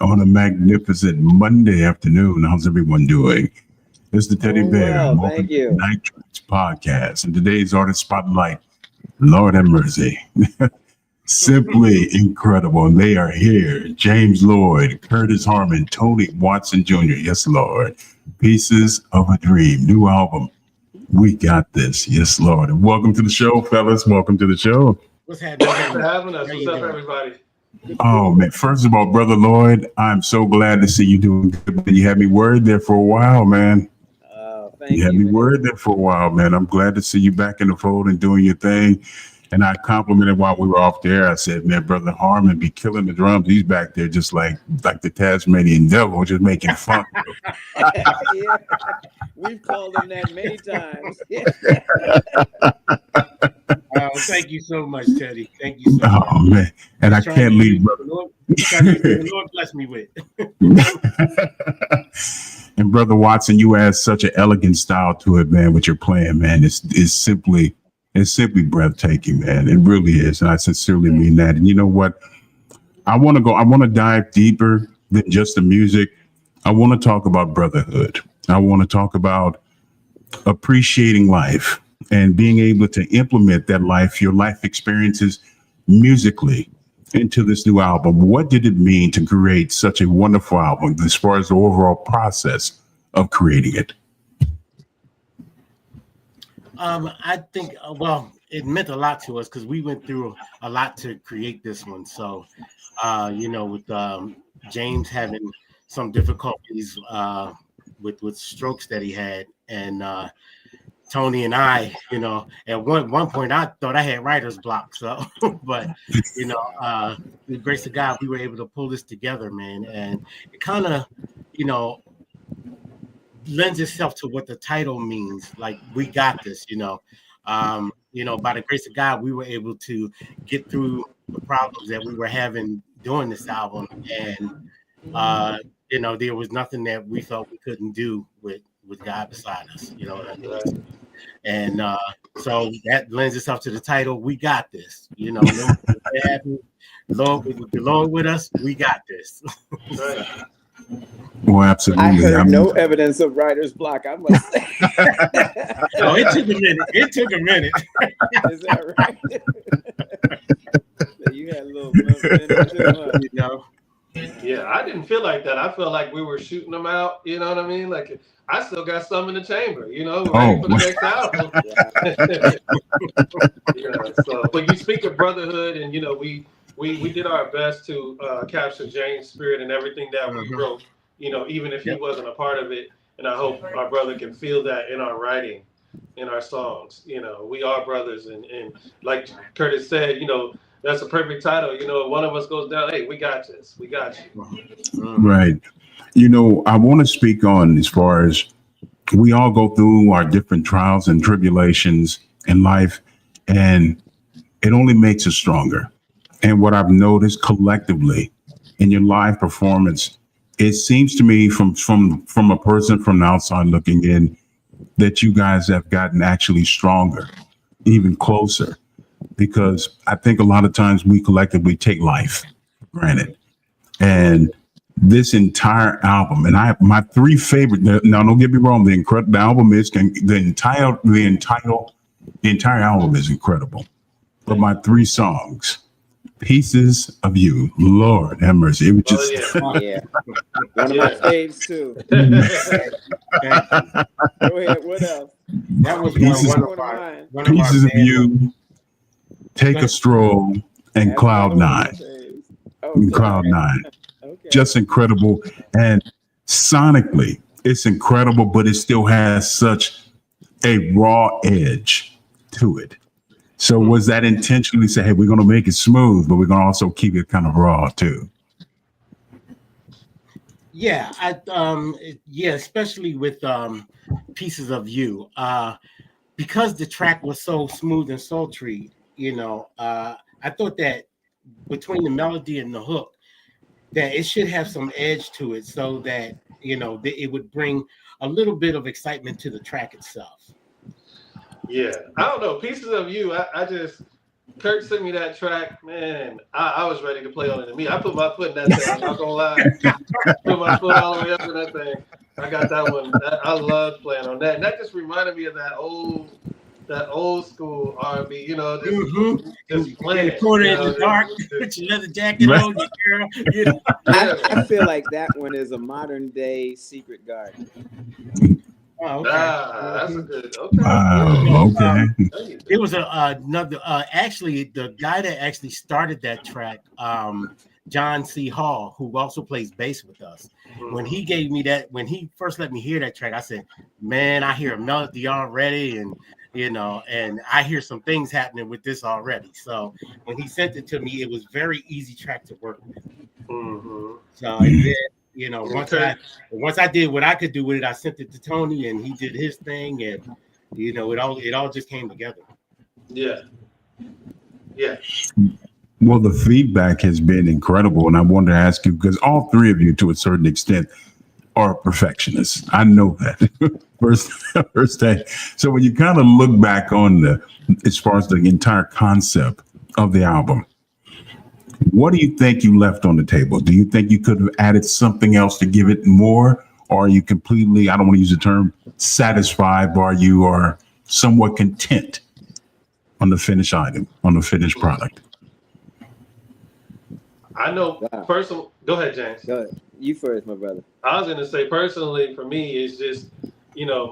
on a magnificent Monday afternoon. How's everyone doing? It's the Teddy Bear. Well, Welcome thank you. to the Traxx Podcast. And today's artist spotlight, Lord have mercy. Simply incredible. And they are here. James Lloyd, Curtis Harmon, Tony Watson Jr. Yes, Lord. Pieces of a Dream. New album. We got this. Yes, Lord. And welcome to the show, fellas. Welcome to the show. What's happening? Thanks for having us. What's up, everybody? Oh, man. First of all, Brother Lloyd, I'm so glad to see you doing good. You had me worried there for a while, man. Thank You had me worried there for a while, man. I'm glad to see you back in the fold and doing your thing. And I complimented while we were off there. I said, man, Brother Harmon be killing the drums. He's back there just like the Tasmanian devil, just making fun. Yeah, we've called him that many times. Thank you so much, Teddy. Thank you so much. Oh, man. And I can't leave, brother. The Lord bless me with. And Brother Watson, you add such an elegant style to it, man, what you're playing, man. It's simply breathtaking, man. It really is. And I sincerely mean that. And you know what? I want to dive deeper than just the music. I want to talk about brotherhood. I want to talk about appreciating life and being able to implement that life, your life experiences musically into this new album. What did it mean to create such a wonderful album as far as the overall process of creating it? I think, it meant a lot to us because we went through a lot to create this one. So, with James having some difficulties with strokes that he had, and Tony and I, at one point I thought I had writer's block. So, but the grace of God, we were able to pull this together, man. And it kind of, lends itself to what the title means. Like, we got this, by the grace of God, we were able to get through the problems that we were having doing this album. And, there was nothing that we felt we couldn't do with God beside us, And so that lends itself to the title, We Got This. Lord, with the Lord with us, we got this. Well, absolutely. I heard no evidence of writer's block, I must say. Oh, it took a minute. Is that right? So you had a little minute, Yeah, I didn't feel like that. I felt like we were shooting them out. You know what I mean? Like, I still got some in the chamber. Ready for the next album. So, but you speak of brotherhood, and we did our best to capture James' spirit and everything that we wrote. Even if he wasn't a part of it. And I hope our brother can feel that in our writing, in our songs. We are brothers, and like Curtis said, that's a perfect title. If one of us goes down, hey, we got this. We got you. Right. I want to speak on as far as we all go through our different trials and tribulations in life, and it only makes us stronger. And what I've noticed collectively in your live performance, it seems to me from a person from the outside looking in that you guys have gotten actually stronger, even closer. Because I think a lot of times we collectively take life for granted. And this entire album, and my three favorite, now don't get me wrong, the album is, the entire album is incredible. But my three songs, Pieces of You, Lord have mercy. It was just yeah. One of my faves too. Go ahead, what else? That was one of Pieces of You, Take a Stroll, and Cloud Nine. Cloud Nine. Okay. Just incredible. And sonically, it's incredible, but it still has such a raw edge to it. So was that intentionally say, hey, we're going to make it smooth, but we're going to also keep it kind of raw too? Yeah, especially with Pieces of You, because the track was so smooth and sultry. I thought that between the melody and the hook, that it should have some edge to it, so that it would bring a little bit of excitement to the track itself. Yeah, I don't know. Pieces of You, I just Kurt sent me that track, man. I was ready to play on it. I put my foot in that thing. I'm not gonna lie. Put my foot all the way up in that thing. I got that one. I love playing on that. And that just reminded me of that old school R&B. You know, just playing. Corner in the dark with your leather jacket on, your girl. You know? I feel like that one is a modern day Secret Garden. Oh, okay. That's a good. Okay. Okay. It was another. Actually, the guy that actually started that track, John C. Hall, who also plays bass with us. When he gave me that, when he first let me hear that track, I said, "Man, I hear a melody already, and and I hear some things happening with this already." So when he sent it to me, it was very easy track to work with. So and then, once I did what I could do with it, I sent it to Tony, and he did his thing, and it all just came together. Yeah. Well, the feedback has been incredible, and I wanted to ask you, because all three of you, to a certain extent, are perfectionists. I know that first day. So when you kind of look back on as far as the entire concept of the album, what do you think you left on the table? Do you think you could have added something else to give it more? Or are you completely, I don't want to use the term satisfied, but you are somewhat content on the finished item, on the finished product? I know personally. Go ahead, James. Go ahead. You first, my brother. I was going to say, personally, for me, it's just,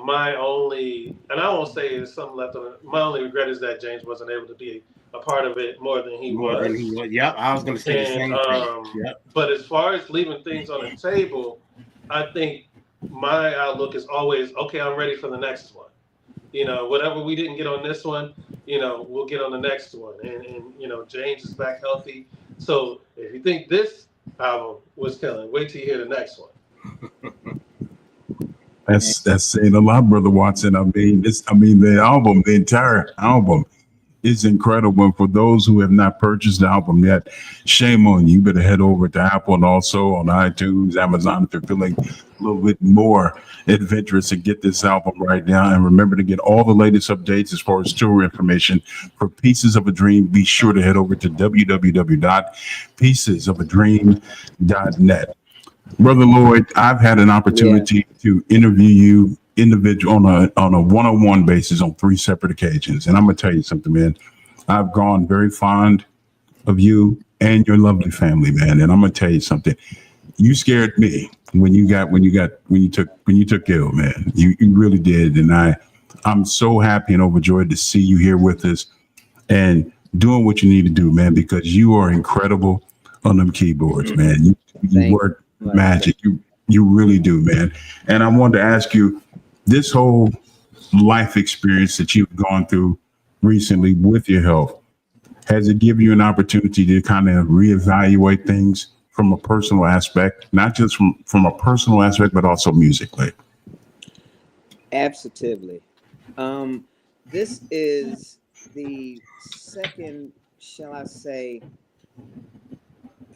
my only, and I won't say it's something left on it. My only regret is that James wasn't able to be a part of it more than he was. Yep, I was going to say the same thing. Yep. But as far as leaving things on the table, I think my outlook is always, okay, I'm ready for the next one. Whatever we didn't get on this one, we'll get on the next one. And James is back healthy. So if you think this album was killing, wait till you hear the next one. That's saying a lot, Brother Watson. The entire album is incredible. And for those who have not purchased the album yet, shame on you. You better head over to Apple and also on iTunes, Amazon, if you're feeling a little bit more adventurous, and get this album right now. And remember to get all the latest updates as far as tour information for Pieces of a Dream. Be sure to head over to www.piecesofadream.net. Brother Lloyd, I've had an opportunity to interview you individual on a one-on-one basis on 3 separate occasions. And I'm gonna tell you something, man. I've gone very fond of you and your lovely family, man. And I'm gonna tell you something. You scared me when you took ill, man. You really did. And I'm so happy and overjoyed to see you here with us and doing what you need to do, man, because you are incredible on them keyboards, man. You work magic. You really do, man. And I wanted to ask you, this whole life experience that you've gone through recently with your health, has it given you an opportunity to kind of reevaluate things from a personal aspect, not just from a personal aspect, but also musically? Absolutely. This is the second, shall I say,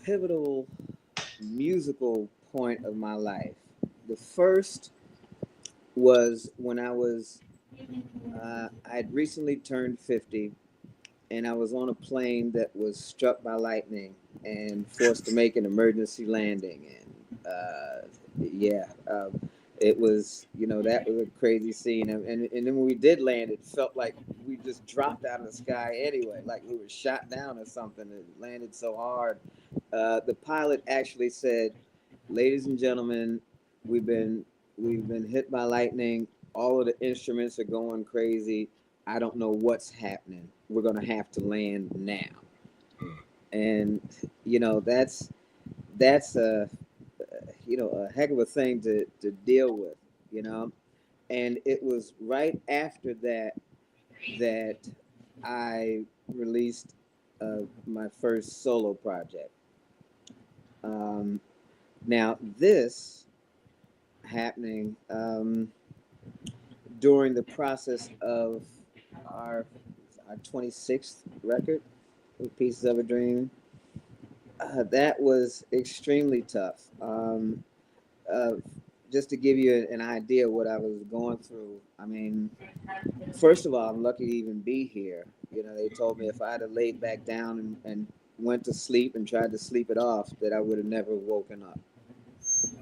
pivotal musical point of my life. The first was when I'd recently turned 50, and I was on a plane that was struck by lightning and forced to make an emergency landing. And it was, that was a crazy scene. And then when we did land, it felt like we just dropped out of the sky anyway, like we were shot down or something. It landed so hard. The pilot actually said, "Ladies and gentlemen, we've been hit by lightning. All of the instruments are going crazy. I don't know what's happening. We're going to have to land now." And, that's a heck of a thing to deal with, And it was right after that I released my first solo project. Now, this happening during the process of our 26th record, Pieces of a Dream. That was extremely tough. Just to give you an idea of what I was going through. I mean, first of all, I'm lucky to even be here. You know, they told me if I had laid back down and went to sleep and tried to sleep it off, that I would have never woken up.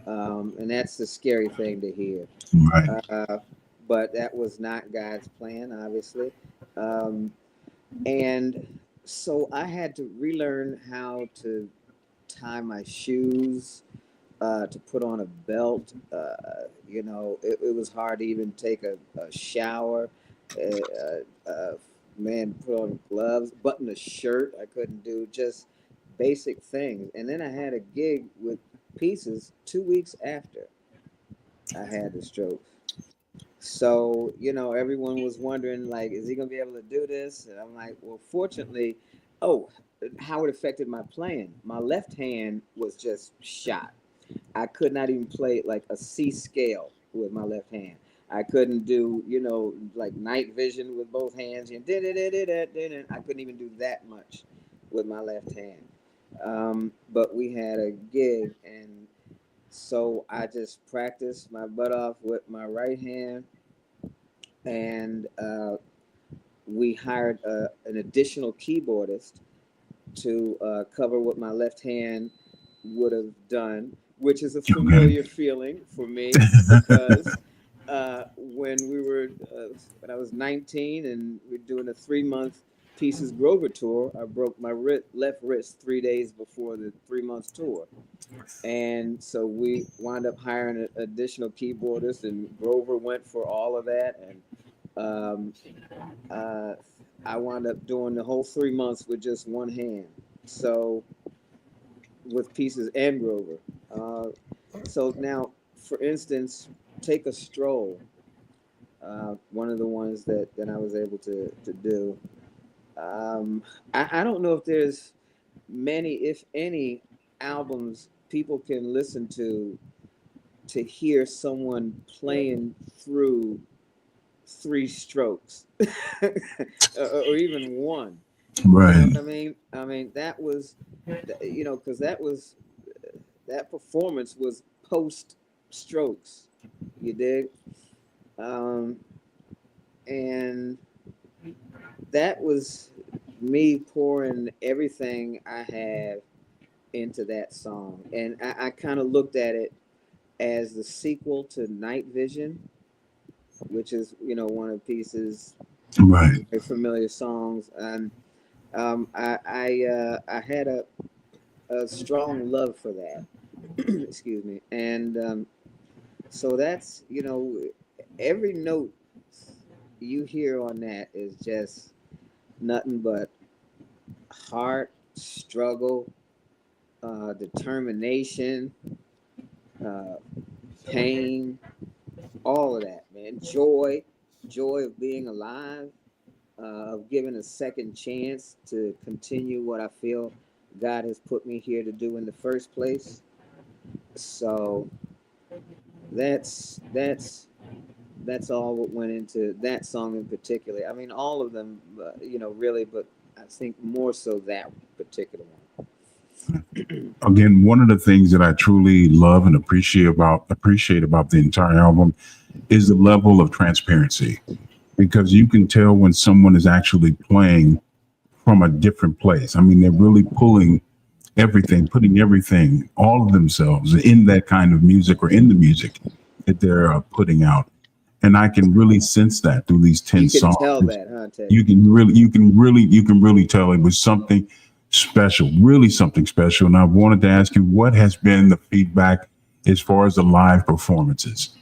And that's the scary thing to hear. Right. But that was not God's plan, obviously. And so I had to relearn how to tie my shoes, to put on a belt. You know, it was hard to even take a shower. Man, put on gloves, button a shirt. I couldn't do, just basic things. And then I had a gig with Pieces 2 weeks after I had the stroke. So, you know, everyone was wondering, like, is he going to be able to do this? And I'm like, well, fortunately, how it affected my playing. My left hand was just shot. I could not even play like a C scale with my left hand. I couldn't do, you know, like night vision with both hands. And I couldn't even do that much with my left hand. But we had a gig, and so I just practiced my butt off with my right hand, and we hired an additional keyboardist to cover what my left hand would have done, which is a familiar feeling for me, because when I was 19 and we were doing a 3-month Pieces Grover tour, I broke my left wrist 3 days before the 3-month tour. And so we wound up hiring an additional keyboardist, and Grover went for all of that. And I wound up doing the whole 3 months with just one hand. So with Pieces and Grover. So now, for instance, Take a Stroll, one of the ones that I was able to do. I don't know if there's many, if any, albums people can listen to hear someone playing through 3 strokes or even one. Right. You know what I mean, that was, you know, because that performance was post strokes. You dig? And that was me pouring everything I have into that song. And I kind of looked at it as the sequel to Night Vision, which is, you know, one of Pieces' Right. very familiar songs. And I had a strong love for that. Excuse me. And so that's, you know, every note you hear on that is just nothing but heart, struggle, determination, pain, all of that, man. Joy of being alive, of giving a second chance to continue what I feel God has put me here to do in the first place. So that's all what went into that song in particular. I mean, all of them, you know, really, but I think more so that particular one. Again, one of the things that I truly love and appreciate about the entire album is the level of transparency, because you can tell when someone is actually playing from a different place. I mean, they're really putting everything, all of themselves in that kind of music, or in the music that they're putting out. And I can really sense that through these 10 songs. You can tell that, huh, Ted? You can really tell it was something special, really something special. And I wanted to ask you, what has been the feedback as far as the live performances,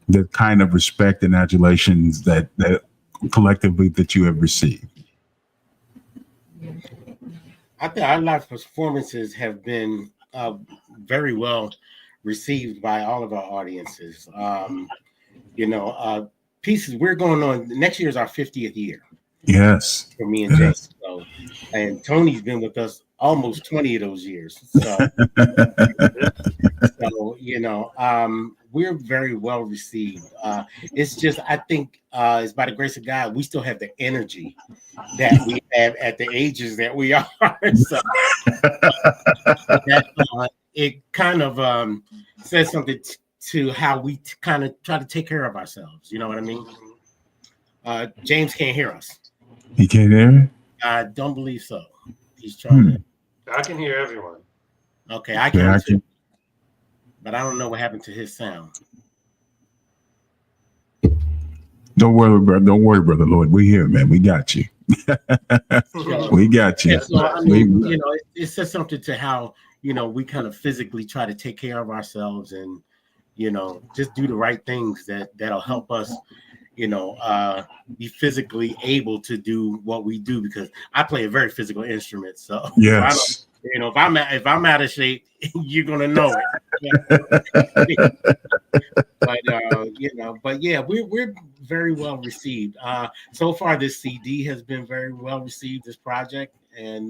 the kind of respect and adulations that collectively that you have received? I think our live performances have been very well received by all of our audiences. You know, Pieces, we're going on, next year is our 50th year. Yes. For me and James. So, and Tony's been with us almost 20 of those years. So, you know, we're very well received. It's just, I think it's by the grace of God, we still have the energy that we have at the ages that we are. So it kind of says something to how we kind of try to take care of ourselves. You know what I mean? James can't hear us. He can't hear me? I don't believe so. He's trying to. I can hear everyone. Okay, I can too. But I don't know what happened to his sound. Don't worry, Brother Lloyd. We here, man. We got you. We got you. Yeah, so, I mean, you know, it says something to how, you know, we kind of physically try to take care of ourselves and, you know, just do the right things that'll help us, you know, be physically able to do what we do, because I play a very physical instrument. So yes, you know, if I'm out of shape, you're gonna know it. But you know, but yeah, we're very well received. So far, this CD has been very well received. This project, and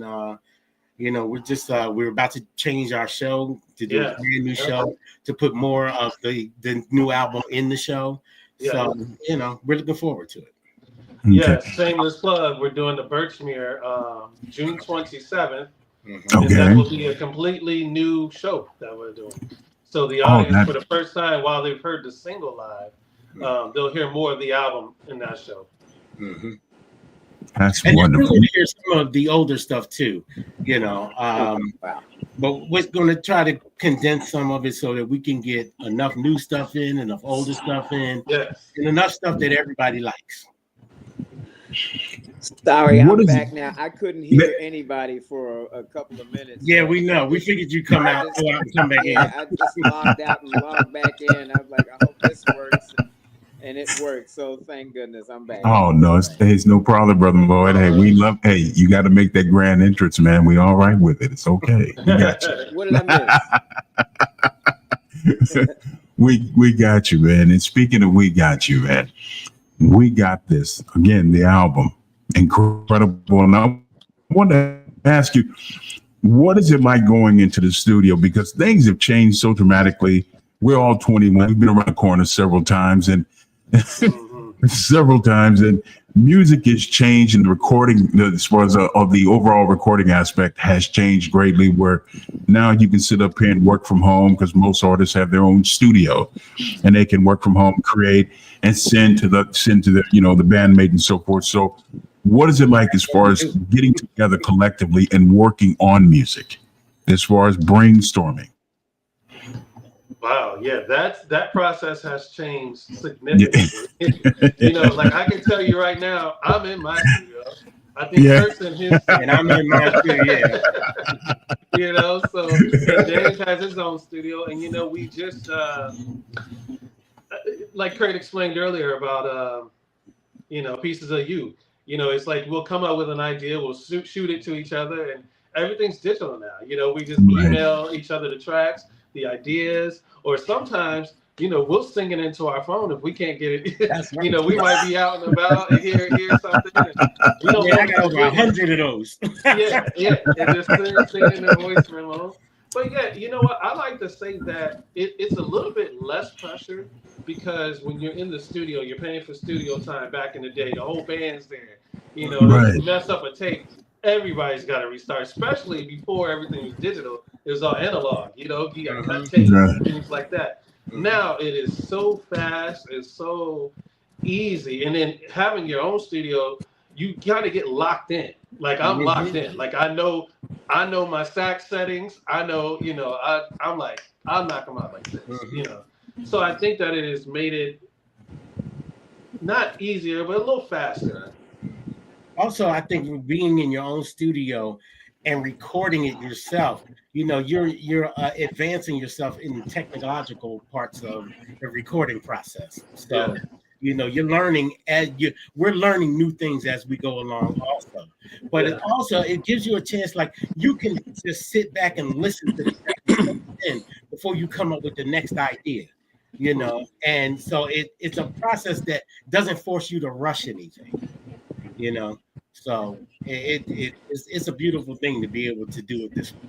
you know, we're about to change our show to do a brand new show to put more of the new album in the show. Yeah. So, you know, we're looking forward to it. Yeah, shameless plug. We're doing the Birchmere June 27th. Okay. And that will be a completely new show that we're doing. So the audience, for the first time, while they've heard the single live, they'll hear more of the album in that show. Mm-hmm. That's and wonderful. You're going to hear some of the older stuff too, you know. But we're going to try to condense some of it so that we can get enough new stuff in, enough older stuff in, and enough stuff that everybody likes. Sorry, I'm back now. I couldn't hear anybody for a couple of minutes. Yeah, we know. We figured you'd come out and come back in. I just logged out and logged back in. I was like, I hope this works. And it worked. So thank goodness I'm back. Oh, no, it's no problem, Brother Lloyd. Hey, you got to make that grand entrance, man. We all right with it. It's okay. We got you. What did I miss? we got you, man. And speaking of we got you, man, we got this. Again, the album. Incredible. And I want to ask you, what is it like going into the studio? Because things have changed so dramatically. We're all 21. We've been around the corner several times, and and music has changed, and the recording, as far as of the overall recording aspect, has changed greatly, where now you can sit up here and work from home, because most artists have their own studio and they can work from home, create, and send to the you know, the bandmate and so forth. So what is it like as far as getting together collectively and working on music, as far as brainstorming? Wow, yeah, that process has changed significantly. You know, like I can tell you right now, I'm in my studio. I think Kurt's in his studio. And I'm in my studio. You know, so James has his own studio, and you know, we just like Kurt explained earlier about you know, pieces of you. You know, it's like we'll come up with an idea, we'll shoot it to each other, and everything's digital now. You know, we just email each other the tracks, the ideas, or sometimes, you know, we'll sing it into our phone if we can't get it. You know, we might be out and about and hear something. And we don't I got over 100 of those. And just sing in the voice memo. But yeah, you know what? I like to say that it's a little bit less pressure, because when you're in the studio, you're paying for studio time. Back in the day, the whole band's there. You know, if you mess up a tape, everybody's got to restart, especially before everything was digital. It was all analog, you know, you got to cut tapes and things like that. Now it is so fast, it's so easy. And then having your own studio, you got to get locked in. Like I'm locked in. Like I know my sax settings. I know, you know, I'm like, I'll knock them out like this, you know. So I think that it has made it not easier, but a little faster. Also, I think being in your own studio and recording it yourself, you know, you're advancing yourself in the technological parts of the recording process. So, you know, you're learning we're learning new things as we go along also. But it gives you a chance, like you can just sit back and listen to the track before you come up with the next idea, you know. And so it's a process that doesn't force you to rush anything, you know. So it's a beautiful thing to be able to do it this way.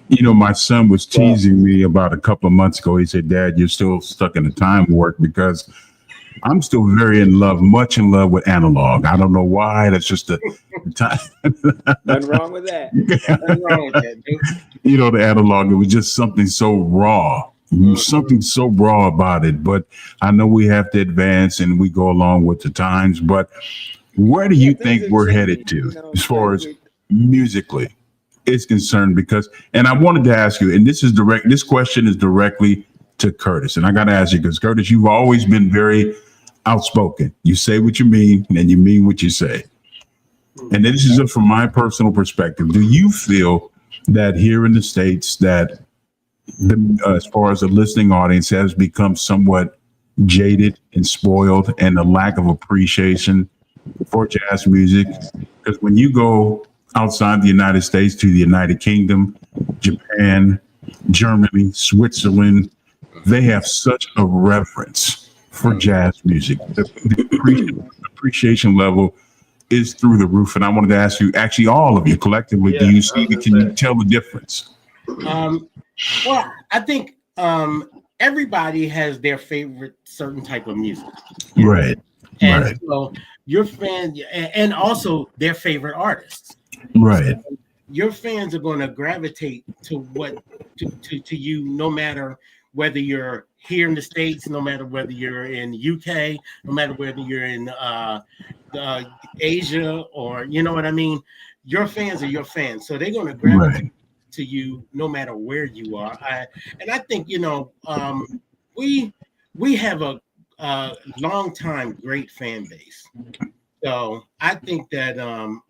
You know, my son was teasing me about a couple of months ago. He said, "Dad, you're still stuck in the time warp," because I'm still much in love with analog. I don't know why. That's just the time. Nothing wrong with that. Nothing wrong with that, dude. You know, the analog, it was just something so raw. Something so raw about it. But I know we have to advance and we go along with the times. But Where do you things think have we're changed, headed to you know, as far like as musically is concerned? Because, and I wanted to ask you, and this question is directly to Curtis. And I got to ask you, because Curtis, you've always been very outspoken. You say what you mean, and you mean what you say. And this is just from my personal perspective. Do you feel that here in the States that as far as the listening audience has become somewhat jaded and spoiled, and a lack of appreciation for jazz music? Because when you go outside the United States to the United Kingdom, Japan, Germany, Switzerland, they have such a reverence for jazz music. The appreciation level is through the roof. And I wanted to ask you, actually, all of you collectively, Yeah, can you tell the difference? Well, I think everybody has their favorite certain type of music. Right. And Right. so your fans, and also their favorite artists. Right. So your fans are going to gravitate to to you, no matter whether you're here in the States, no matter whether you're in the UK, no matter whether you're in Asia, or you know what I mean. Your fans are your fans, so they're going to gravitate to you no matter where you are. I think, you know, we have a long time great fan base. So I think that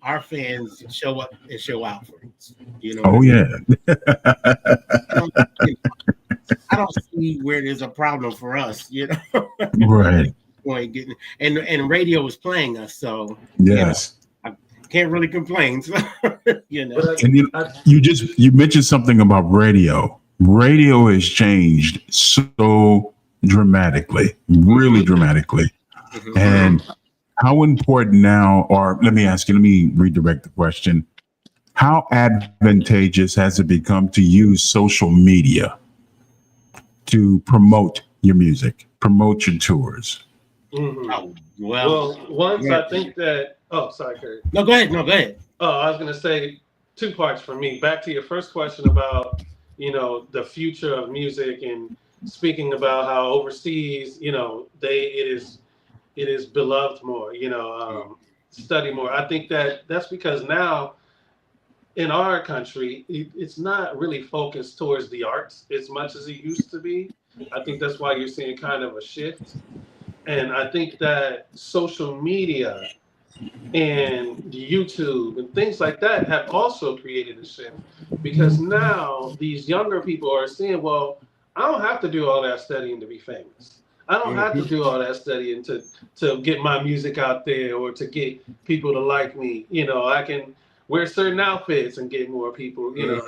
our fans show up and show out for us. You know. Oh yeah. I don't see where there's a problem for us. You know. Right. And radio is playing us, so yes. You know, I can't really complain. So, you know. And you mentioned something about radio. Radio has changed so dramatically, really dramatically. Mm-hmm. And how important now, or let me redirect the question. How advantageous has it become to use social media to promote your music, promote your tours? Mm-hmm. Oh, I think that. Oh, sorry, Kurt. No, go ahead. Oh, I was going to say 2 parts for me. Back to your first question about, you know, the future of music, and speaking about how overseas, you know, it is beloved more, you know, studied more. I think that's because now in our country, it's not really focused towards the arts as much as it used to be. I think that's why you're seeing kind of a shift. And I think that social media and YouTube and things like that have also created a shift, because now these younger people are saying, well, I don't have to do all that studying to be famous. I don't have to do all that studying to get my music out there or to get people to like me. You know, I can wear certain outfits and get more people, you know.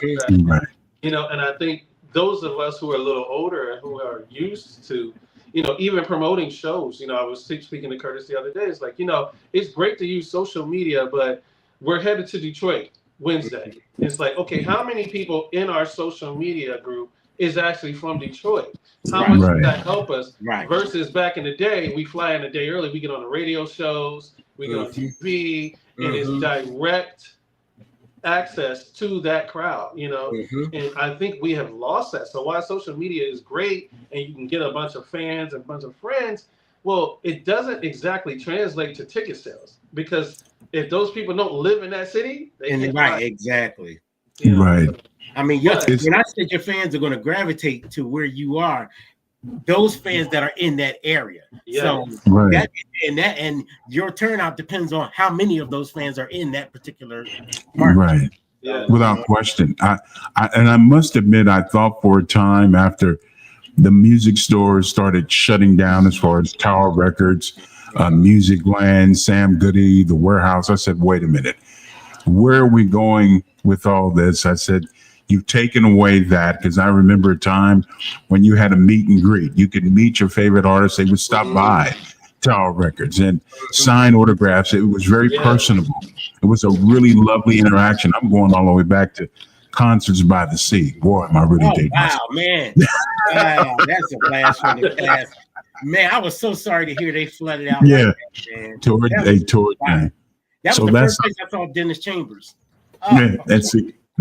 Right. You know, and I think those of us who are a little older and who are used to, you know, even promoting shows, you know, I was speaking to Curtis the other day. It's like, you know, it's great to use social media, but we're headed to Detroit Wednesday. It's like, okay, how many people in our social media group is actually from Detroit? How much does that help us? Right. Versus back in the day, we fly in a day early, we get on the radio shows, we get on TV, and it's direct access to that crowd, you know. And I think we have lost that. So while social media is great and you can get a bunch of fans and a bunch of friends, well, it doesn't exactly translate to ticket sales, because if those people don't live in that city, they can't buy. Exactly. You know? Right. I mean, when I said your fans are going to gravitate to where you are, those fans that are in that area. Yeah. So Right. and your turnout depends on how many of those fans are in that particular market. Right. Yeah. Without question. I must admit, I thought for a time after the music stores started shutting down, as far as Tower Records, Music Land, Sam Goody, the Warehouse, I said, wait a minute, where are we going with all this? I said, you've taken away that, because I remember a time when you had a meet and greet. You could meet your favorite artists. They would stop by Tower Records and sign autographs. It was very personable. It was a really lovely interaction. I'm going all the way back to Concerts by the Sea. Boy, am I really dating myself. Wow, man. Wow, that's a blast from the past. Man, I was so sorry to hear they flooded out. Yeah. Like that, man. They toured. Wow. That was So the that's- first place I saw Dennis Chambers. Yeah,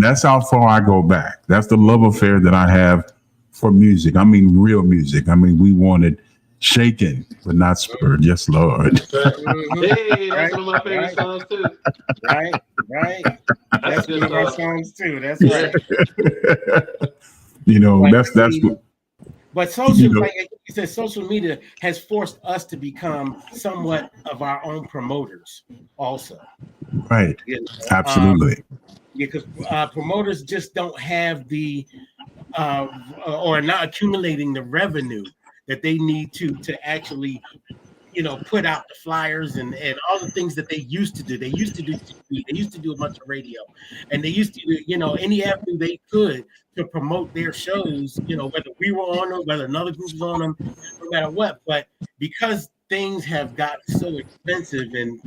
that's how far I go back. That's the love affair that I have for music. I mean, real music. I mean, we wanted Shaken, but not spurred. Yes, Lord. That's right. Hey, that's one of my favorite songs too. Right. That's good one of our stuff. songs too. That's right. You know, that's what. But social, You know, like you said, social media has forced us to become somewhat of our own promoters, also. right. You know? Absolutely. Because promoters just don't have the or not accumulating the revenue that they need to actually, put out the flyers and all the things that they used to do. They used to do TV, they used to do a bunch of radio, and they used to do, any avenue they could to promote their shows, whether we were on them, whether another group was on them, no matter what. But because things have gotten so expensive and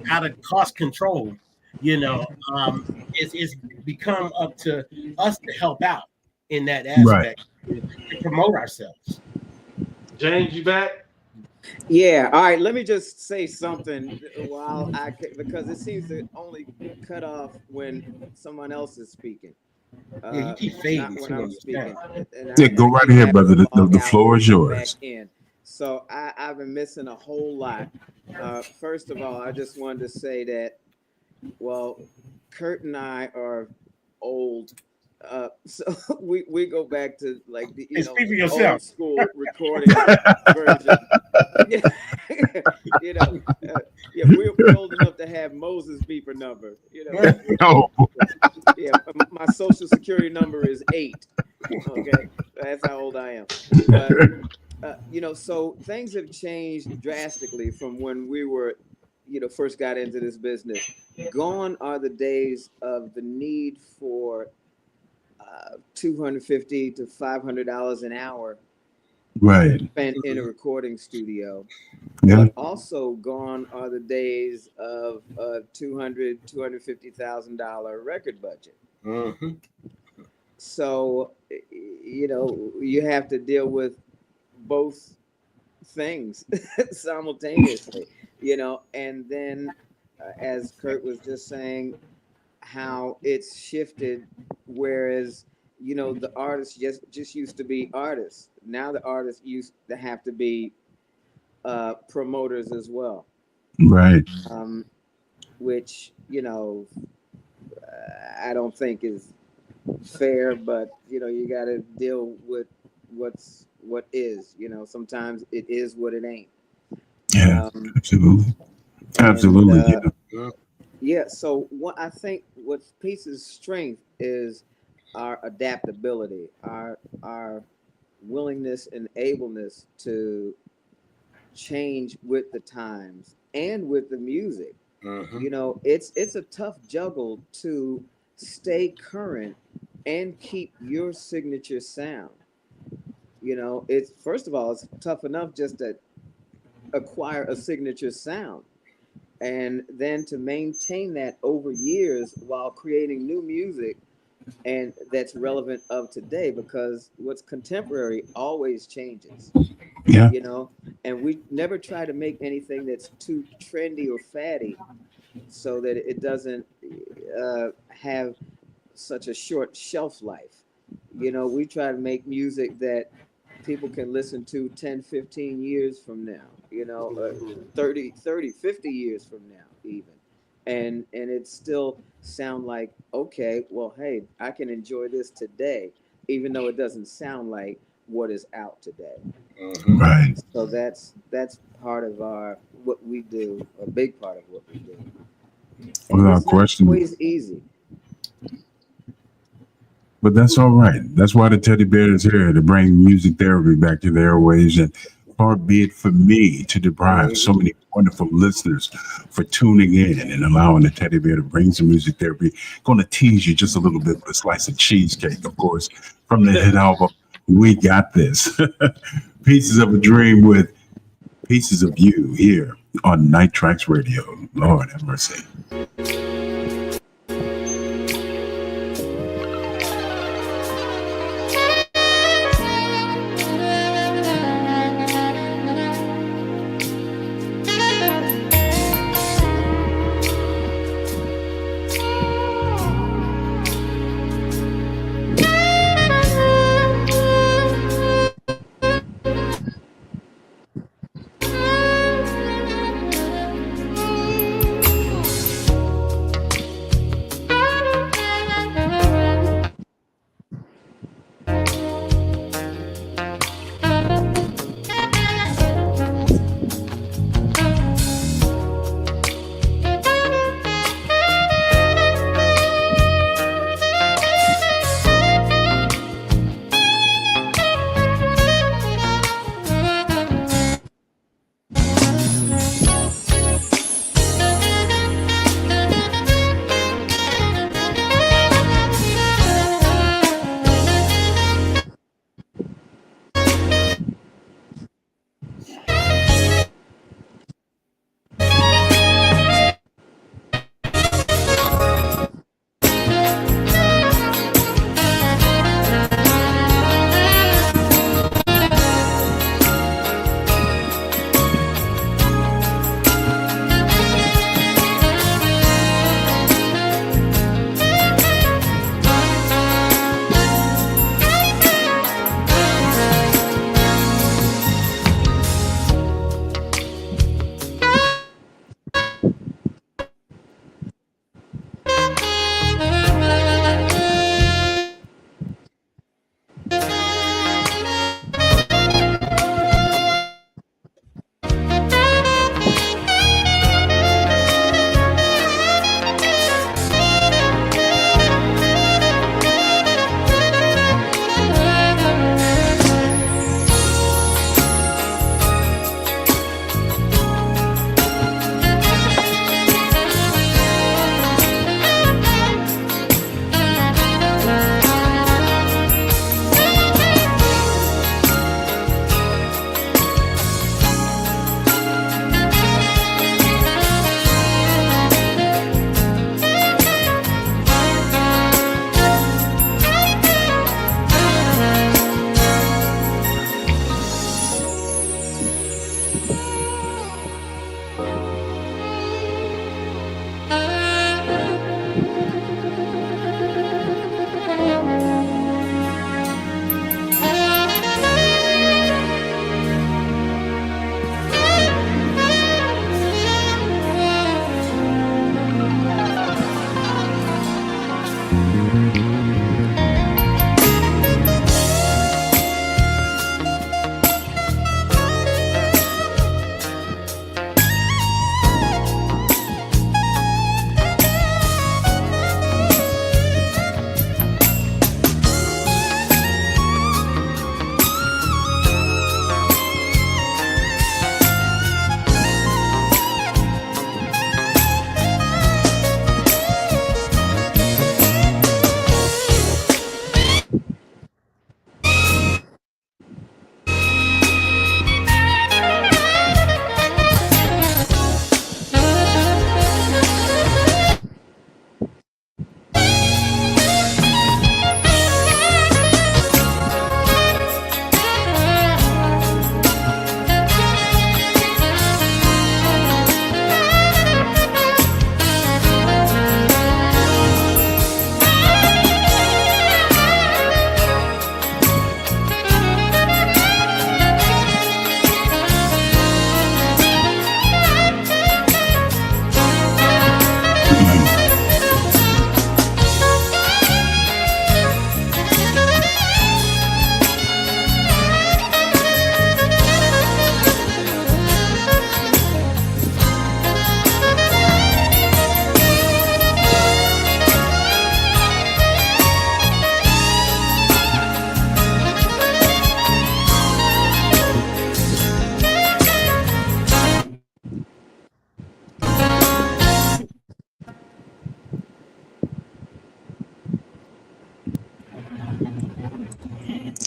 out of cost control, it's become up to us to help out in that aspect, to promote ourselves. James, you back? Yeah. All right. Let me just say something because it seems to only cut off when someone else is speaking. You keep fading not when I'm speaking. Yeah, go right ahead, brother. The floor is yours. So I've been missing a whole lot. First of all, I just wanted to say that, well, Kurt and I are old. So we go back to like the old school recording version. We're old enough to have Moses beeper number. Yeah, my social security number is 8. Okay, that's how old I am. But so things have changed drastically from when we were, first got into this business. Gone are the days of the need for $250 to $500 an hour, right, spent in a recording studio. Yeah. But also gone are the days of $250,000 record budget. Mm-hmm. So you have to deal with both things simultaneously. And then as Kurt was just saying, how it's shifted, whereas the artists just used to be artists. Now the artists used to have to be promoters as well, right? Which I don't think is fair, but you got to deal with what is. Sometimes it is what it ain't. Yeah, absolutely. Yeah, so I think what Peace's strength is our adaptability, our willingness and ableness to change with the times and with the music. Mm-hmm. It's a tough juggle to stay current and keep your signature sound. It's first of all, it's tough enough just to acquire a signature sound, and then to maintain that over years while creating new music and that's relevant of today, because what's contemporary always changes. Yeah. And we never try to make anything that's too trendy or fatty so that it doesn't have such a short shelf life. We try to make music that people can listen to 10, 15 years from now, 30, 50 years from now even. And it still sound like, okay, well, hey, I can enjoy this today, even though it doesn't sound like what is out today. Mm-hmm. Right. So that's part of what we do, a big part of what we do. Without question. It's not always easy. But that's all right. That's why the teddy bear is here, to bring music therapy back to the airwaves. And far be it for me to deprive so many wonderful listeners for tuning in and allowing the teddy bear to bring some music therapy. Going to tease you just a little bit with a slice of cheesecake, of course, from the hit album, We Got This. Pieces of a Dream with Pieces of You here on Traxx Radio. Lord have mercy.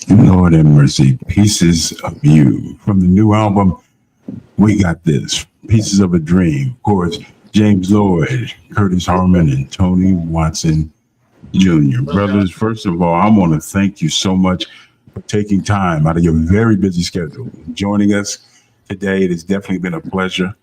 Lord have mercy. Pieces of You. From the new album, We Got This. Pieces of a Dream. Of course, James Lloyd, Curtis Harmon, and Tony Watson Jr. Brothers, first of all, I want to thank you so much for taking time out of your very busy schedule, joining us today. It has definitely been a pleasure.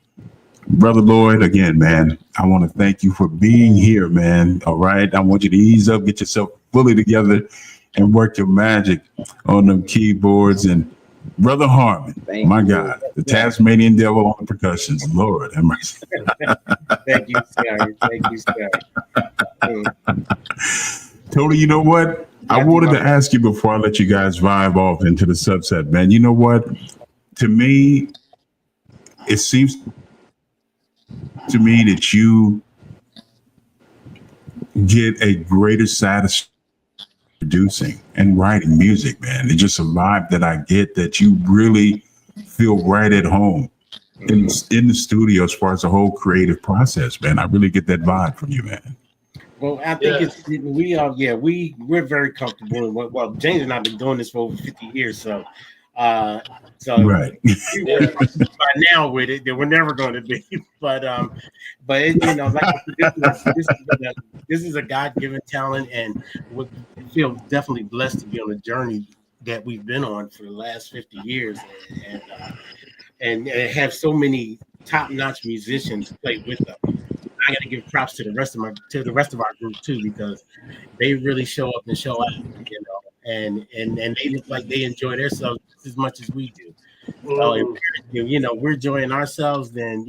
Brother Lloyd, again, man, I want to thank you for being here, man. All right. I want you to ease up, get yourself fully together, and work your magic on them keyboards. And Brother Harmon, my God, the Tasmanian devil on the percussions. Lord have mercy. Thank you, sir. Thank you, sir. Tony, you know what? I wanted to ask you before I let you guys vibe off into the subset, man. You know what? To me, it seems to me that you get a greater satisfaction producing and writing music, man. It's just a vibe that I get that you really feel right at home in the studio as far as the whole creative process, man. I really get that vibe from you, man. Well, I think we're very comfortable. Well, James and I have been doing this for over 50 years, so right. By now with it, that we're never going to be. But it, this is a God-given talent, and we feel definitely blessed to be on the journey that we've been on for the last 50 years, and have so many top-notch musicians play with us. I got to give props to the rest of our group too, because they really show up and show out, and they look like they enjoy themselves just as much as we do. So if we're enjoying ourselves, then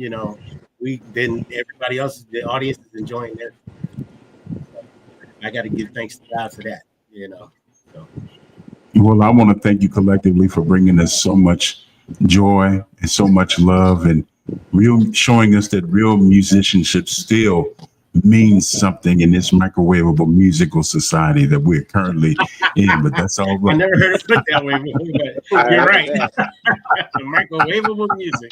then everybody else, the audience is enjoying their. I got to give thanks to God for that, So. Well, I want to thank you collectively for bringing us so much joy and so much love, and showing us that real musicianship still means something in this microwavable musical society that we're currently in. But that's all right. I never heard it put that way before, but you're right. Microwavable music.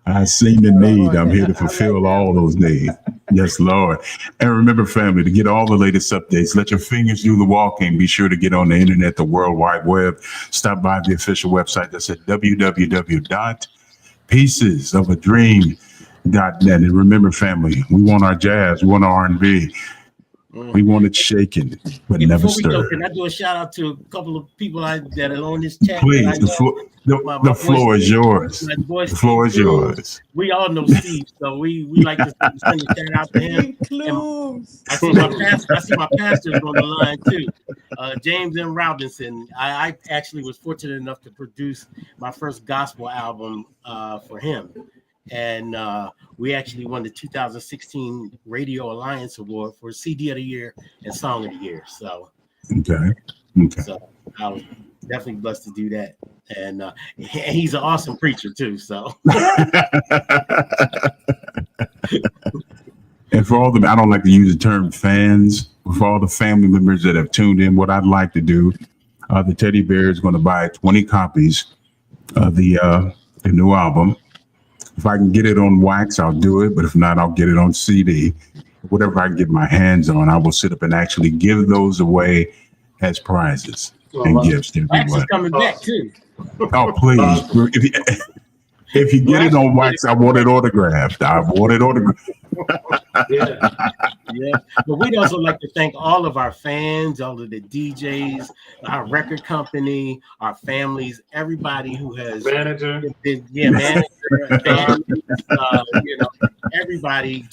I seen the need. I'm here to fulfill all those needs. Yes, Lord. And remember, family, to get all the latest updates, let your fingers do the walking. Be sure to get on the internet, the World Wide Web. Stop by the official website that's at www.piecesofadream.net. And remember, family, we want our jazz, we want our R&B. We want it shaken, but never stirred. Can I do a shout out to a couple of people that are on this chat? Please, the floor is yours. The floor is yours. We all know Steve, so we like to send a shout out to him. I see my pastors on the line too. James M. Robinson. I actually was fortunate enough to produce my first gospel album for him. And we actually won the 2016 Radio Alliance Award for CD of the Year and Song of the Year. So, okay. So I was definitely blessed to do that. And he's an awesome preacher too. So, and for all I don't like to use the term fans. For all the family members that have tuned in, what I'd like to do, the Teddy Bear is going to buy 20 copies of the new album. If I can get it on wax, I'll do it. But if not, I'll get it on CD. Whatever I can get my hands on, I will sit up and actually give those away as prizes and gifts to everyone. Wax is coming back too. Oh, please. If you get it on wax, I want it autographed. Yeah. But we'd also like to thank all of our fans, all of the DJs, our record company, our families, everybody who has manager, everybody,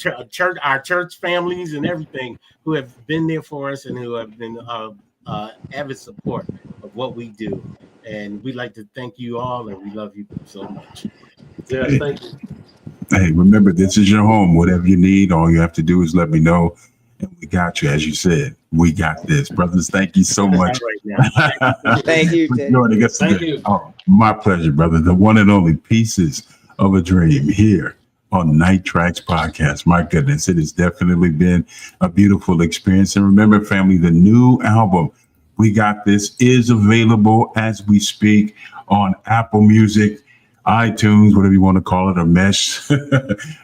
our church families and everything who have been there for us and who have been avid support of what we do. And we'd like to thank you all, and we love you so much. Yes, thank you. Hey, remember, this is your home. Whatever you need, all you have to do is let me know. And we got you, as you said. We got this. Brothers, thank you so much. Thank you, Teddy. Joining us Thank today. you. Oh, my pleasure, brother. The one and only Pieces of a Dream here on Traxx Podcast. My goodness, it has definitely been a beautiful experience. And remember, family, the new album, We Got This, is available as we speak on Apple Music, iTunes, whatever you want to call it, or Mesh.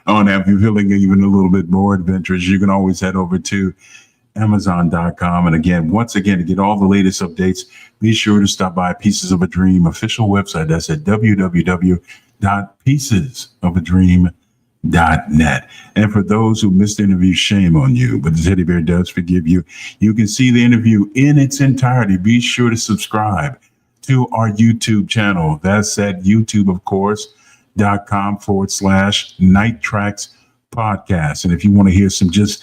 On that, if you're feeling even a little bit more adventurous, you can always head over to Amazon.com. And again, once again, to get all the latest updates, be sure to stop by Pieces of a Dream official website. That's at www.piecesofadream.net. And for those who missed the interview, shame on you, but the teddy bear does forgive you. You can see the interview in its entirety. Be sure to subscribe to our YouTube channel. That's at YouTube, of course, .com/Night Traxx Podcast. And if you want to hear some just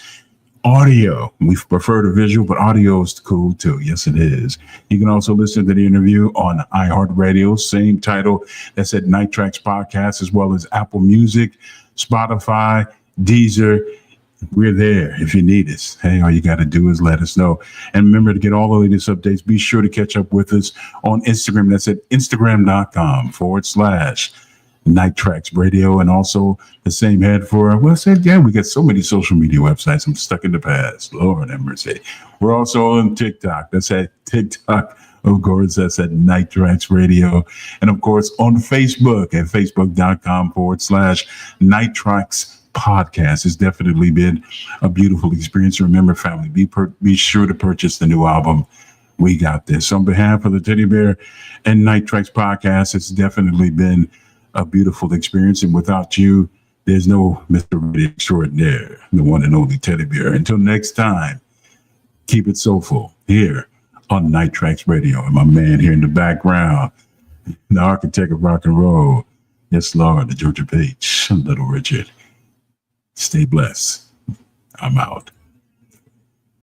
audio, we prefer the visual, but audio is cool too. Yes, it is. You can also listen to the interview on iHeartRadio, same title. That's at Night Traxx Podcast, as well as Apple Music, Spotify, Deezer. We're there if you need us. Hey, all you got to do is let us know. And remember to get all the latest updates. Be sure to catch up with us on Instagram. That's at Instagram.com/Night Traxx Radio, and also the same head for, well, I said, yeah, we got so many social media websites. I'm stuck in the past. Lord have mercy. We're also on TikTok. That's at TikTok, of course. That's at Night Traxx Radio. And of course, on Facebook at Facebook.com/Night Traxx Podcast. It's definitely been a beautiful experience. Remember, family, be sure to purchase the new album. We got this. On behalf of the Teddy Bear and Night Traxx Podcast, it's definitely been a beautiful experience. And without you, there's no Mr. Radio Extraordinaire, the one and only Teddy Bear. Until next time, keep it soulful here on Night Traxx Radio. And my man here in the background, the architect of rock and roll. Yes, Lord, the Georgia Peach, Little Richard. Stay blessed. I'm out.